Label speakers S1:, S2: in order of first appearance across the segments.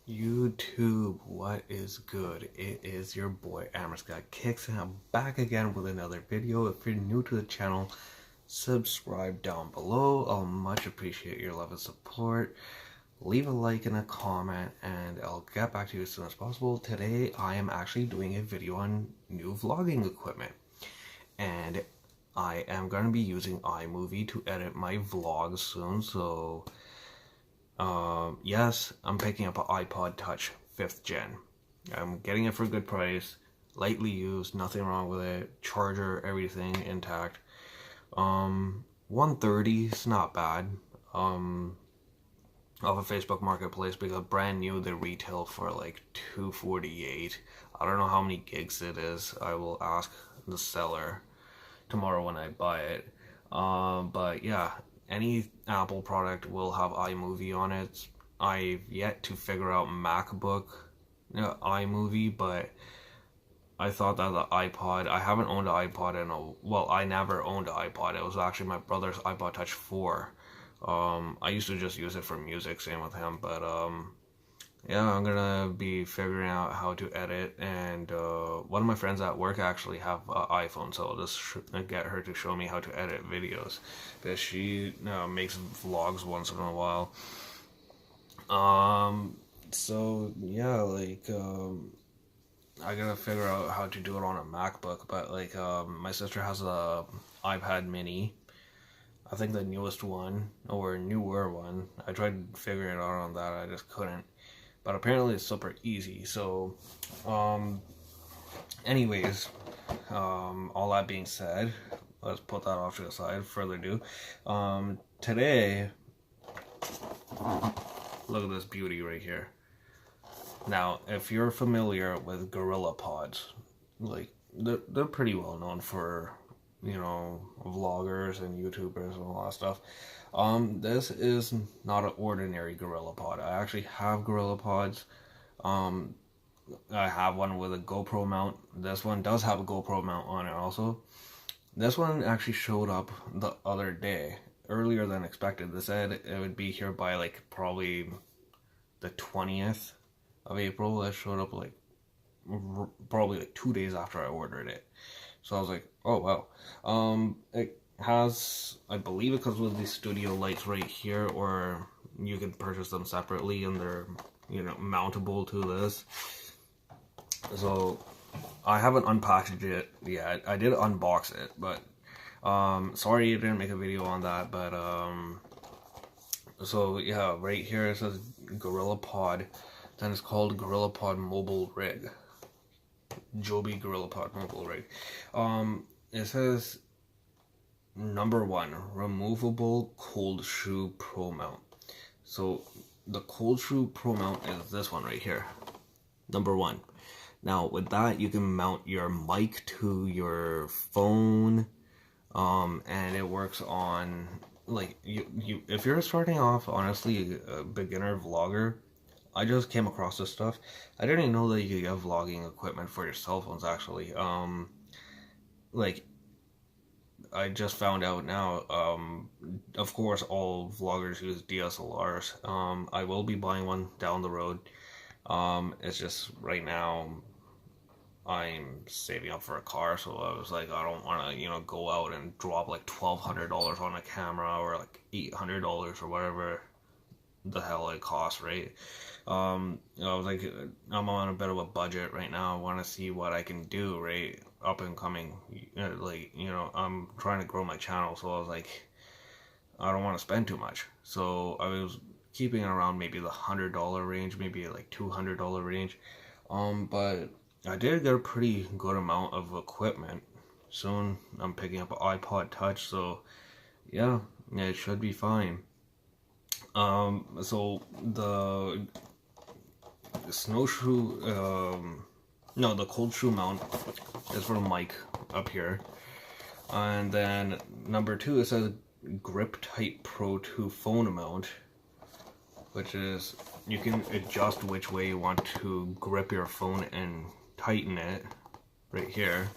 S1: YouTube, what is good? It is your boy Got Kicks, and I'm back again with another video. If you're new to the channel, subscribe down below. I'll much appreciate your love and support. Leave a like and a comment, and I'll get back to you as soon as possible. Today, I am actually doing a video on new vlogging equipment, and I am going to be using iMovie to edit my vlogs soon, so yes, I'm picking up an iPod Touch 5th gen. I'm getting it for a good price, lightly used, nothing wrong with it, charger, everything intact. 130 is not bad. Off of Facebook Marketplace, because brand new they retail for like $248. I don't know how many gigs it is. I will ask the seller tomorrow when I buy it. But yeah, any Apple product will have iMovie on it. I've yet to figure out MacBook iMovie, but I thought that the iPod, I haven't owned an iPod I never owned an iPod. It was actually my brother's iPod Touch 4. I used to just use it for music, same with him, but yeah, I'm gonna be figuring out how to edit, and one of my friends at work actually have an iPhone, so I'll just get her to show me how to edit videos, because she makes vlogs once in a while. So yeah, like I gotta figure out how to do it on a MacBook, but like my sister has a iPad mini, I think the newest one, or newer one. I tried figuring it out on that, I just couldn't. But apparently it's super easy. So, anyways, all that being said, let's put that off to the side. Further ado, today, look at this beauty right here. Now, if you're familiar with GorillaPods, like they're pretty well known for, you know, vloggers and YouTubers and all that stuff. This is not an ordinary GorillaPod. I actually have GorillaPods. I have one with a GoPro mount. This one does have a GoPro mount on it also. This one actually showed up the other day, earlier than expected. They said it would be here by like probably the 20th of April. It showed up like probably like 2 days after I ordered it. So I was like, oh wow. It has, I believe it comes with these studio lights right here, or you can purchase them separately and they're, you know, mountable to this. So I haven't unpackaged it yet. I did unbox it, but sorry I didn't make a video on that, but so yeah, right here it says GorillaPod, then it's called GorillaPod Mobile Rig. Joby GorillaPod Mobile Rig. It says number 1, removable cold shoe pro mount. So the cold shoe pro mount is this one right here, number 1. Now with that you can mount your mic to your phone, and it works on, like, you if you're starting off, honestly, a beginner vlogger. I just came across this stuff. I didn't even know that you could get vlogging equipment for your cell phones, actually. Like, I just found out now. Of course, all vloggers use DSLRs. I will be buying one down the road. It's just right now I'm saving up for a car, so I was like, I don't want to, you know, go out and drop like $1,200 on a camera, or like $800 or whatever the hell it costs, right? I was like, I'm on a bit of a budget right now. I want to see what I can do, right? Up and coming, like, you know, I'm trying to grow my channel, so I was like, I don't want to spend too much. So I was keeping it around maybe the $100 range, maybe like $200 range. But I did get a pretty good amount of equipment. Soon I'm picking up an iPod Touch, so yeah, it should be fine. So the snowshoe, no, the cold shoe mount is for the mic up here. And then number 2, it says Grip Tight Pro 2 phone mount, which is, you can adjust which way you want to grip your phone and tighten it right here.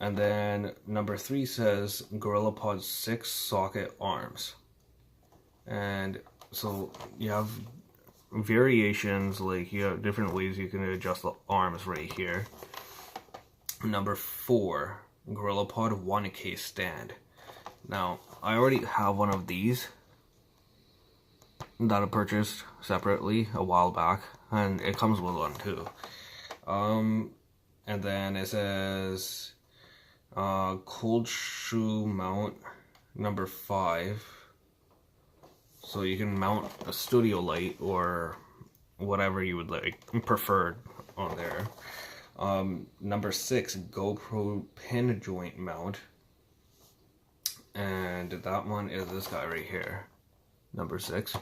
S1: And then number 3 says GorillaPod 6 socket arms. And so you have variations, like you have different ways you can adjust the arms right here. Number 4, GorillaPod 1K stand. Now, I already have one of these that I purchased separately a while back, and it comes with one too. And then it says cold shoe mount number 5. So you can mount a studio light or whatever you would like preferred on there. Number 6, GoPro pin joint mount. And that one is this guy right here. Number 6.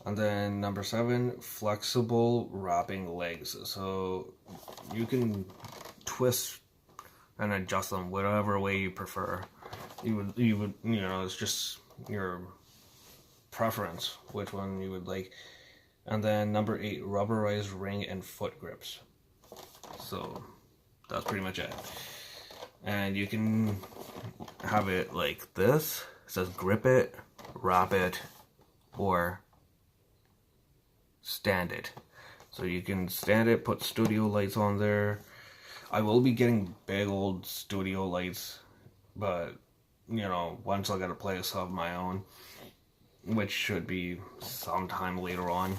S1: And then number 7, flexible wrapping legs. So you can twist and adjust them whatever way you prefer. You would, you know, it's just your preference which one you would like. And then number 8, rubberized ring and foot grips. So that's pretty much it. And you can have it like this. It says grip it, wrap it, or stand it. So you can stand it, put studio lights on there. I will be getting big old studio lights, but you know, once I get a place of my own, which should be sometime later on.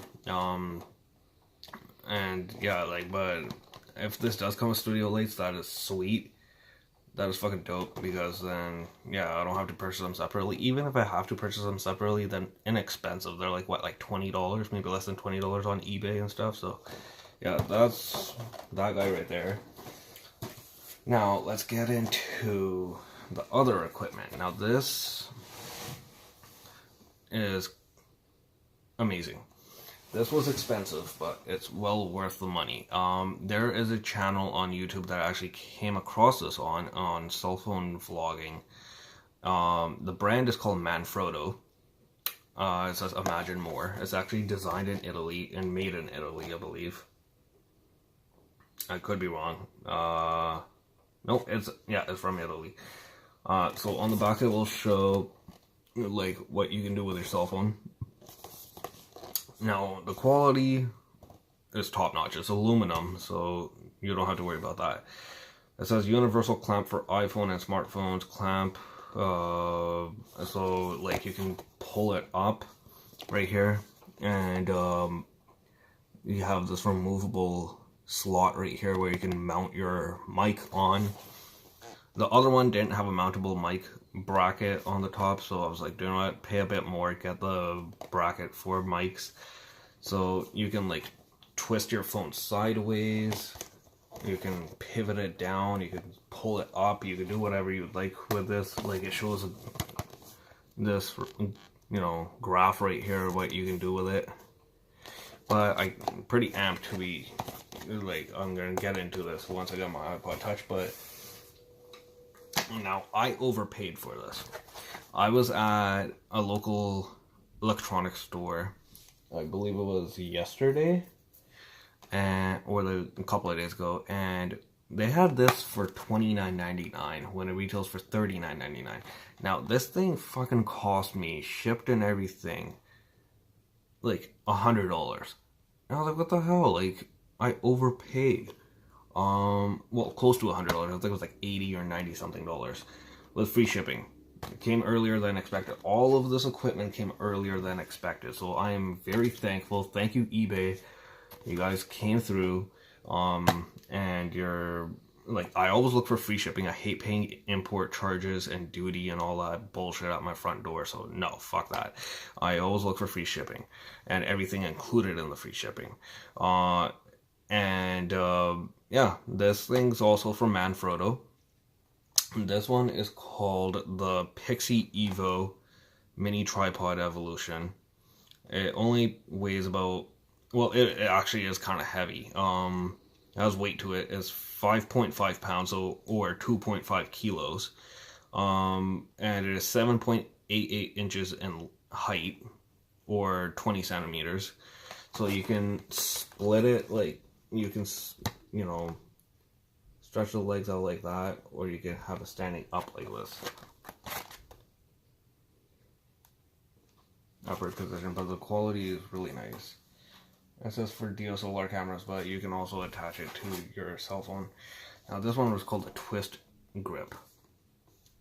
S1: And yeah, like, but if this does come with studio lights, that is sweet. That is fucking dope, because then, yeah, I don't have to purchase them separately. Even if I have to purchase them separately, then inexpensive. They're like, what, like $20? Maybe less than $20 on eBay and stuff. So, yeah, that's that guy right there. Now, let's get into the other equipment. Now, this is amazing. This was expensive, but it's well worth the money. There is a channel on YouTube that I actually came across this on cell phone vlogging. The brand is called Manfrotto. It says Imagine More. It's actually designed in Italy and made in Italy, I believe. I could be wrong. Nope, it's from Italy. So on the back it will show like what you can do with your cell phone. Now, the quality is top notch. It's aluminum, so you don't have to worry about that. It says universal clamp for iPhone and smartphones. Clamp, so like you can pull it up right here, and you have this removable slot right here where you can mount your mic on. The other one didn't have a mountable mic bracket on the top, so I was like, you know what, pay a bit more, get the bracket for mics. So you can like twist your phone sideways, you can pivot it down, you can pull it up, you can do whatever you'd like with this. Like, it shows this, you know, graph right here, what you can do with it. But I'm pretty amped to be, like, I'm gonna get into this once I get my iPod Touch, but now, I overpaid for this. I was at a local electronics store, I believe it was yesterday, or a couple of days ago, and they had this for $29.99 when it retails for $39.99. Now, this thing fucking cost me, shipped and everything, like $100. And I was like, what the hell? Like, I overpaid. Well, close to $100. I think it was like $80 or $90 something with free shipping. It came earlier than expected. All of this equipment came earlier than expected, so I am very thankful. Thank you, eBay. You guys came through, and you're like, I always look for free shipping. I hate paying import charges and duty and all that bullshit at my front door, so no, fuck that. I always look for free shipping and everything included in the free shipping. Yeah, this thing's also from Manfrotto. This one is called the Pixi Evo Mini Tripod Evolution. It only weighs about, well, it actually is kind of heavy. It has weight to it. It's 5.5 pounds, or 2.5 kilos. And it is 7.88 inches in height, or 20 centimeters. So you can split it, like, you can, you know, stretch the legs out like that, or you can have it standing up like this. Upward position, but the quality is really nice. It says for DSLR cameras, but you can also attach it to your cell phone. Now this one was called the TwistGrip.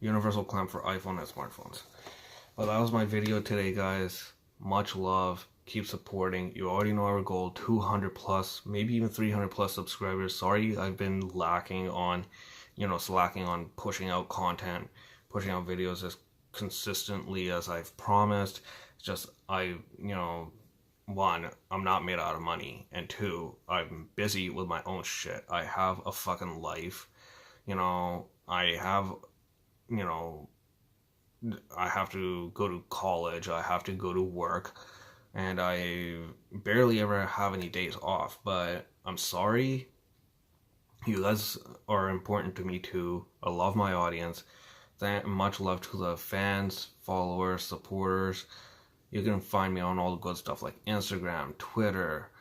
S1: Universal clamp for iPhone and smartphones. Well, that was my video today, guys. Much love. Keep supporting. You already know our goal, 200 plus, maybe even 300 plus subscribers. Sorry I've been lacking on, slacking on pushing out content, pushing out videos as consistently as I've promised. It's just, one, I'm not made out of money, and two, I'm busy with my own shit. I have a fucking life. I have, I have to go to college, I have to go to work, and I barely ever have any days off. But I'm sorry, you guys are important to me too. I love my audience. Much love to the fans, followers, supporters. You can find me on all the good stuff like Instagram, Twitter,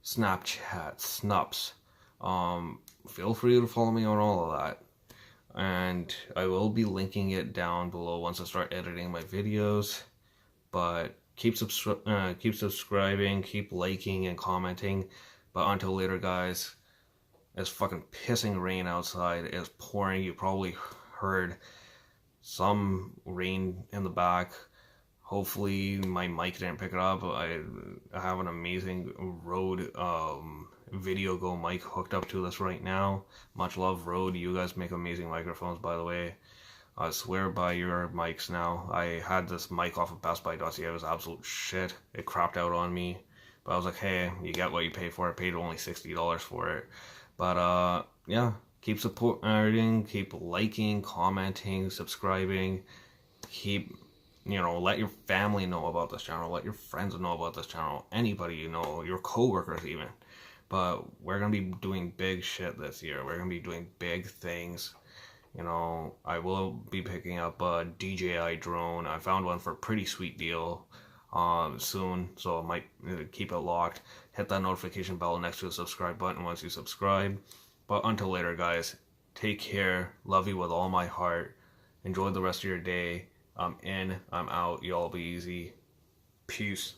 S1: Snapchat, Snups. Feel free to follow me on all of that. And I will be linking it down below once I start editing my videos. But keep subscribing, keep liking and commenting. But until later, guys, it's fucking pissing rain outside. It's pouring. You probably heard some rain in the back. Hopefully my mic didn't pick it up. I have an amazing Rode Video Go mic hooked up to this right now. Much love, Rode. You guys make amazing microphones, by the way. I swear by your mics now. I had this mic off of BestBuy.ca. It was absolute shit. It crapped out on me. But I was like, hey, you get what you pay for. I paid only $60 for it. But yeah, keep supporting, keep liking, commenting, subscribing. Keep, let your family know about this channel. Let your friends know about this channel. Anybody you know, your coworkers even. But we're going to be doing big shit this year. We're going to be doing big things. I will be picking up a DJI drone. I found one for a pretty sweet deal soon. So I might keep it locked. Hit that notification bell next to the subscribe button once you subscribe. But until later, guys, take care. Love you with all my heart. Enjoy the rest of your day. I'm in. I'm out. Y'all be easy. Peace.